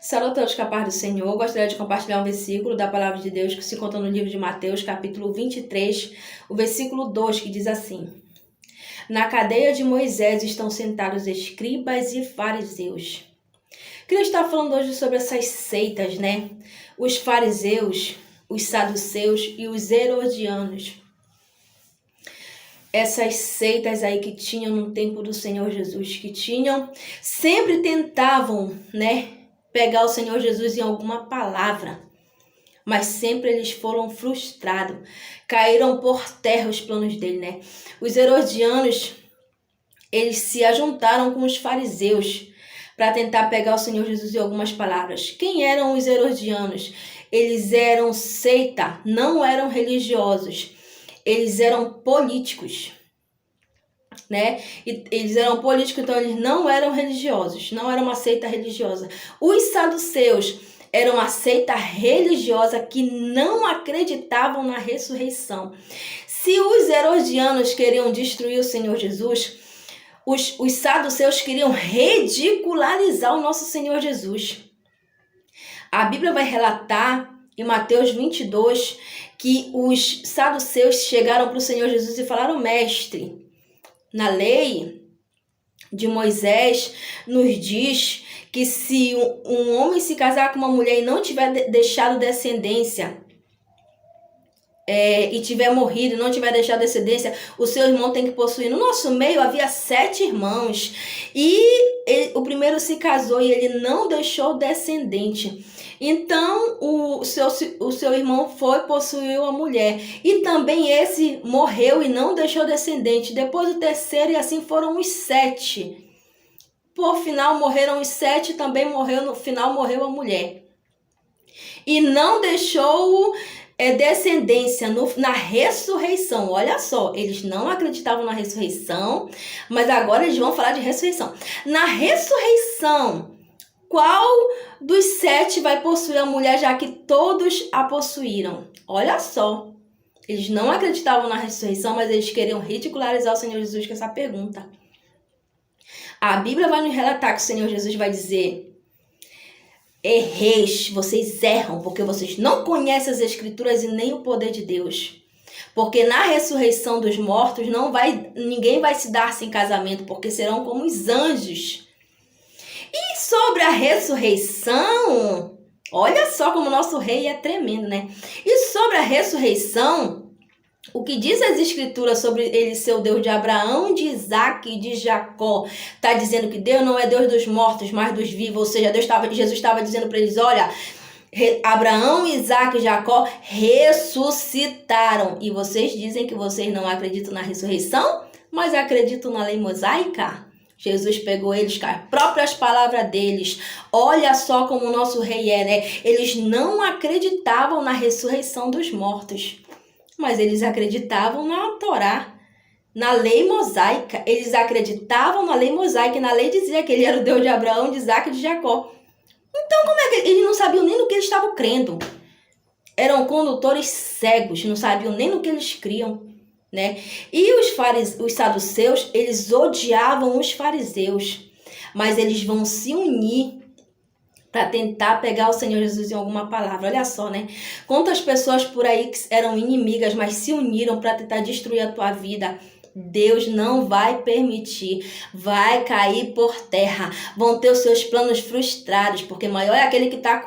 Saludos a todos com a paz do Senhor. Gostaria de compartilhar um versículo da palavra de Deus que se encontra no livro de Mateus, capítulo 23, o versículo 2, que diz assim: Na cadeia de Moisés estão sentados escribas e fariseus. Queria estar falando hoje sobre essas seitas, né? Os fariseus, os saduceus e os herodianos. Essas seitas aí que tinham no tempo do Senhor Jesus, que sempre tentavam, né, pegar o Senhor Jesus em alguma palavra, mas sempre eles foram frustrados, caíram por terra os planos dele, né? Os herodianos, eles se ajuntaram com os fariseus para tentar pegar o Senhor Jesus em algumas palavras. Quem eram os herodianos? Eles eram seita, não eram religiosos. Eles eram políticos, né? Eles eram políticos, então eles não eram religiosos, não era uma seita religiosa. Os saduceus eram uma seita religiosa que não acreditavam na ressurreição. Se os herodianos queriam destruir o Senhor Jesus, os saduceus queriam ridicularizar o nosso Senhor Jesus. A Bíblia vai relatar em Mateus 22 que os saduceus chegaram para o Senhor Jesus e falaram: Mestre, na lei de Moisés nos diz que se um homem se casar com uma mulher e não tiver deixado descendência, e tiver morrido e não tiver deixado descendência, o seu irmão tem que possuir. No nosso meio havia 7 irmãos e o primeiro se casou e ele não deixou descendente. Então o seu irmão foi possuiu a mulher e também esse morreu e não deixou descendente. Depois o terceiro, e assim foram os 7. Por final morreram os 7, também no final morreu a mulher e não deixou descendência na ressurreição. Olha só, eles não acreditavam na ressurreição, mas agora eles vão falar de ressurreição. Na ressurreição, qual dos 7 vai possuir a mulher, já que todos a possuíram? Olha só, eles não acreditavam na ressurreição, mas eles queriam ridicularizar o Senhor Jesus com essa pergunta. A Bíblia vai nos relatar que o Senhor Jesus vai dizer: erreis, vocês erram, porque vocês não conhecem as Escrituras e nem o poder de Deus. Porque na ressurreição dos mortos ninguém vai se dar sem casamento, porque serão como os anjos. E sobre a ressurreição, olha só como o nosso rei é tremendo, né? E sobre a ressurreição, o que diz as Escrituras sobre ele ser o Deus de Abraão, de Isaac e de Jacó? Está dizendo que Deus não é Deus dos mortos, mas dos vivos. Ou seja, Jesus estava dizendo para eles: olha, Abraão, Isaac e Jacó ressuscitaram. E vocês dizem que vocês não acreditam na ressurreição, mas acreditam na lei mosaica? Jesus pegou eles com as próprias palavras deles. Olha só como o nosso rei é, né? Eles não acreditavam na ressurreição dos mortos, mas eles acreditavam na Torá, na lei mosaica. Eles acreditavam na lei mosaica, e na lei dizia que ele era o Deus de Abraão, de Isaac e de Jacó. Então, como é que eles não sabiam nem no que eles estavam crendo? Eram condutores cegos, não sabiam nem no que eles criam, né? E os saduceus, eles odiavam os fariseus, mas eles vão se unir para tentar pegar o Senhor Jesus em alguma palavra. Olha só, né? Quantas pessoas por aí que eram inimigas, mas se uniram para tentar destruir a tua vida. Deus não vai permitir, vai cair por terra, vão ter os seus planos frustrados, porque maior é aquele que está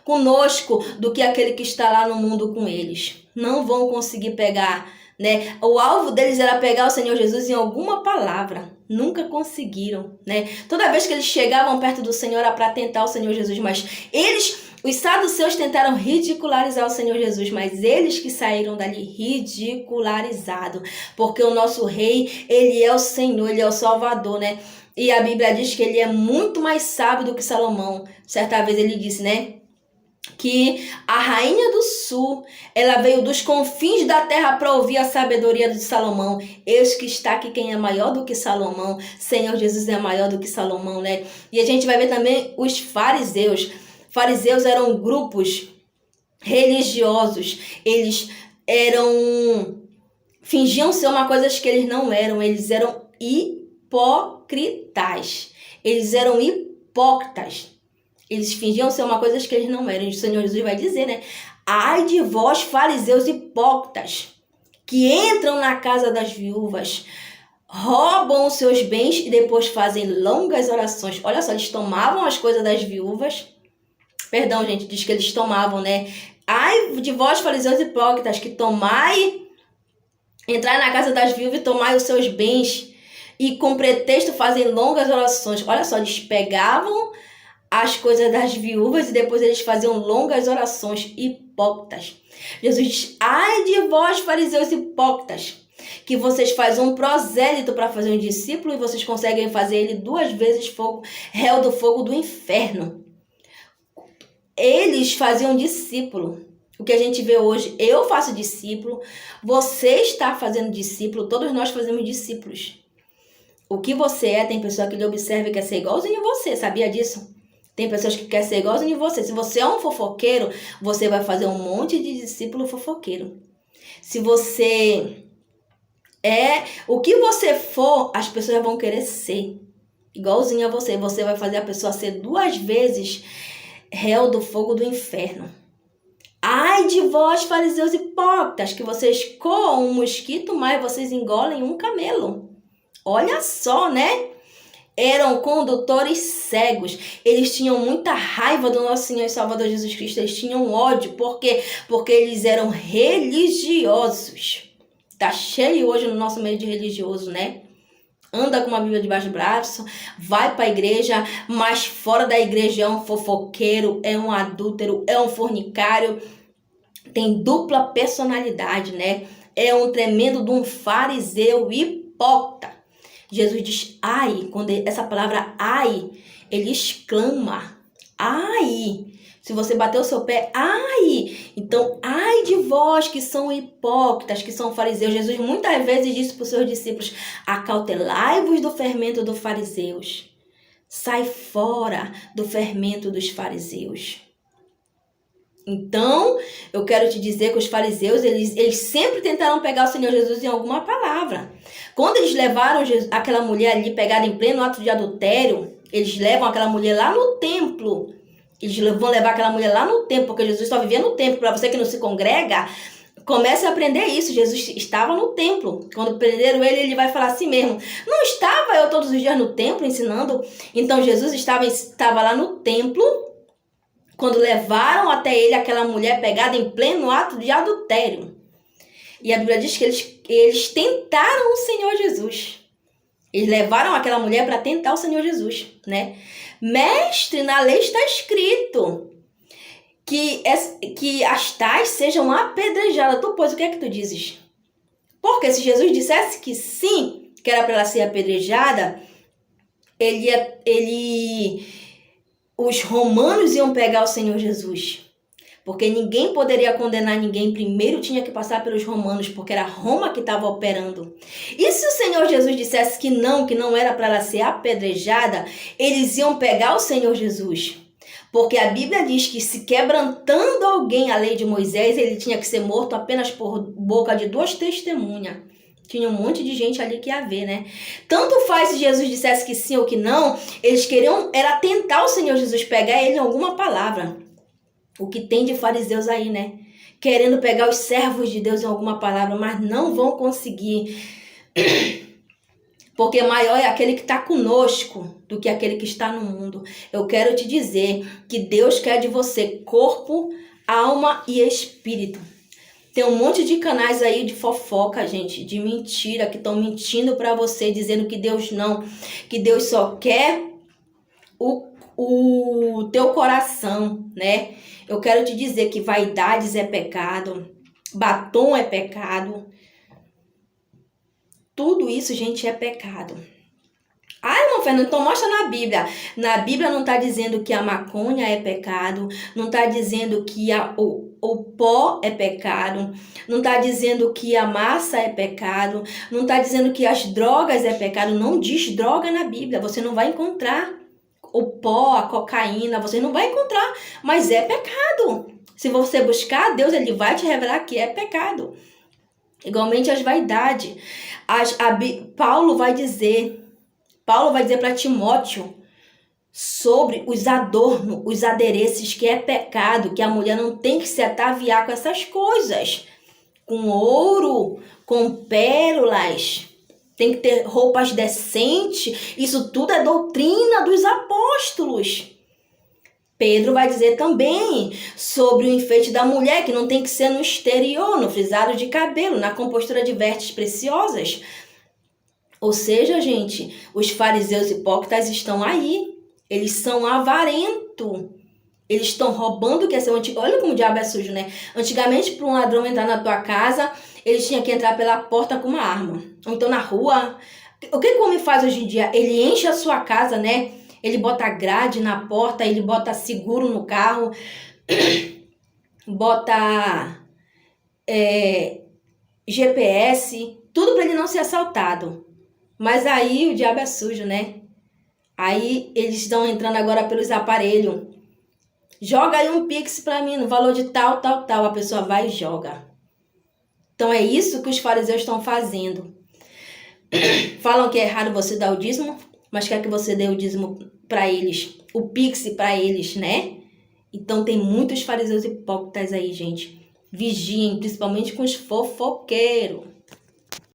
conosco do que aquele que está lá no mundo com eles. Não vão conseguir pegar, né? O alvo deles era pegar o Senhor Jesus em alguma palavra. Nunca conseguiram, né? Toda vez que eles chegavam perto do Senhor era para tentar o Senhor Jesus, mas os saduceus tentaram ridicularizar o Senhor Jesus, mas eles que saíram dali ridicularizados, porque o nosso rei, ele é o Senhor, ele é o Salvador, né? E a Bíblia diz que ele é muito mais sábio do que Salomão. Certa vez ele disse, né, que a rainha do sul, ela veio dos confins da terra para ouvir a sabedoria de Salomão. Eis que está aqui quem é maior do que Salomão. Senhor Jesus é maior do que Salomão, né? E a gente vai ver também os fariseus. Fariseus eram grupos religiosos. Eles fingiam ser uma coisa que eles não eram. Eles eram hipócritas. Eles eram hipócritas. Eles fingiam ser uma coisa que eles não eram. O Senhor Jesus vai dizer, né? Ai de vós, fariseus hipócritas, que entram na casa das viúvas, roubam os seus bens e depois fazem longas orações. Olha só, eles tomavam as coisas das viúvas. Perdão, gente, diz que eles tomavam, né? Ai de vós, fariseus hipócritas, que entrar na casa das viúvas e tomai os seus bens, e com pretexto fazem longas orações. Olha só, eles pegavam as coisas das viúvas e depois eles faziam longas orações. Hipócritas. Jesus diz, ai de vós, fariseus hipócritas, que vocês fazem um prosélito para fazer um discípulo e vocês conseguem fazer ele 2 vezes réu do fogo do inferno. Eles faziam discípulo. O que a gente vê hoje, eu faço discípulo, você está fazendo discípulo, todos nós fazemos discípulos. O que você é, tem pessoa que lhe observa e quer ser igualzinho a você, sabia disso? Tem pessoas que querem ser igualzinho a você. Se você é um fofoqueiro, você vai fazer um monte de discípulo fofoqueiro. Se você é o que você for, as pessoas vão querer ser igualzinho a você. Você vai fazer a pessoa ser 2 vezes réu do fogo do inferno. Ai de vós, fariseus hipócritas, que vocês coam um mosquito, mas vocês engolem um camelo. Olha só, né? Eram condutores cegos. Eles tinham muita raiva do nosso Senhor e Salvador Jesus Cristo. Eles tinham ódio. Por quê? Porque eles eram religiosos. Tá cheio hoje no nosso meio de religioso, né? Anda com uma Bíblia debaixo do braço, vai para a igreja, mas fora da igreja é um fofoqueiro, é um adúltero, é um fornicário. Tem dupla personalidade, né? É um tremendo de um fariseu hipócrita. Jesus diz, ai, quando essa palavra ai, ele exclama, ai. Se você bater o seu pé, ai. Então, ai de vós que são hipócritas, que são fariseus. Jesus muitas vezes disse para os seus discípulos, acautelai-vos do fermento dos fariseus. Sai fora do fermento dos fariseus. Então, eu quero te dizer que os fariseus, eles sempre tentaram pegar o Senhor Jesus em alguma palavra. Quando eles levaram aquela mulher ali pegada em pleno ato de adultério, eles levam aquela mulher lá no templo. Eles vão levar aquela mulher lá no templo, porque Jesus só vivia no templo. Para você que não se congrega, comece a aprender isso. Jesus estava no templo. Quando prenderam ele, ele vai falar assim mesmo. Não estava eu todos os dias no templo ensinando? Então, Jesus estava lá no templo, quando levaram até ele aquela mulher pegada em pleno ato de adultério. E a Bíblia diz que eles tentaram o Senhor Jesus. Eles levaram aquela mulher para tentar o Senhor Jesus, né? Mestre, na lei está escrito que as tais sejam apedrejadas. Tu, pois, o que é que tu dizes? Porque se Jesus dissesse que sim, que era para ela ser apedrejada, os romanos iam pegar o Senhor Jesus. Porque ninguém poderia condenar ninguém. Primeiro tinha que passar pelos romanos, porque era Roma que estava operando. E se o Senhor Jesus dissesse que não era para ela ser apedrejada, eles iam pegar o Senhor Jesus. Porque a Bíblia diz que se quebrantando alguém a lei de Moisés, ele tinha que ser morto apenas por boca de 2 testemunhas. Tinha um monte de gente ali que ia ver, né? Tanto faz se Jesus dissesse que sim ou que não, eles queriam era tentar o Senhor Jesus, pegar ele em alguma palavra. O que tem de fariseus aí, né? Querendo pegar os servos de Deus em alguma palavra, mas não vão conseguir. Porque maior é aquele que está conosco do que aquele que está no mundo. Eu quero te dizer que Deus quer de você corpo, alma e espírito. Tem um monte de canais aí de fofoca, gente, de mentira, que estão mentindo para você, dizendo que Deus não, que Deus só quer o teu coração, né? Eu quero te dizer que vaidades é pecado, batom é pecado. Tudo isso, gente, é pecado. Ah, irmão Fernando, então mostra na Bíblia. Na Bíblia não está dizendo que a maconha é pecado, não está dizendo que o pó é pecado, não está dizendo que a massa é pecado, não está dizendo que as drogas é pecado. Não diz droga na Bíblia, você não vai encontrar. O pó, a cocaína, você não vai encontrar, mas é pecado. Se você buscar Deus, ele vai te revelar que é pecado. Igualmente as vaidades. Paulo vai dizer para Timóteo, sobre os adornos, os adereços, que é pecado, que a mulher não tem que se ataviar com essas coisas. Com ouro, com pérolas, tem que ter roupas decentes. Isso tudo é doutrina dos apóstolos. Pedro vai dizer também sobre o enfeite da mulher, que não tem que ser no exterior, no frisado de cabelo, na compostura de vestes preciosas. Ou seja, gente, os fariseus hipócritas estão aí. Eles são avarentos. Eles estão roubando o que é seu antigo. Olha como o diabo é sujo, né? Antigamente, para um ladrão entrar na tua casa, ele tinha que entrar pela porta com uma arma. Ou então na rua. O que o homem faz hoje em dia? Ele enche a sua casa, né? Ele bota grade na porta, ele bota seguro no carro, bota GPS, tudo para ele não ser assaltado. Mas aí o diabo é sujo, né? Aí eles estão entrando agora pelos aparelhos. Joga aí um Pix para mim, no valor de tal, tal, tal. A pessoa vai e joga. Então é isso que os fariseus estão fazendo. Falam que é errado você dar o dízimo, mas quer que você dê o dízimo para eles, o Pix para eles, né? Então tem muitos fariseus hipócritas aí, gente. Vigiem, principalmente com os fofoqueiros.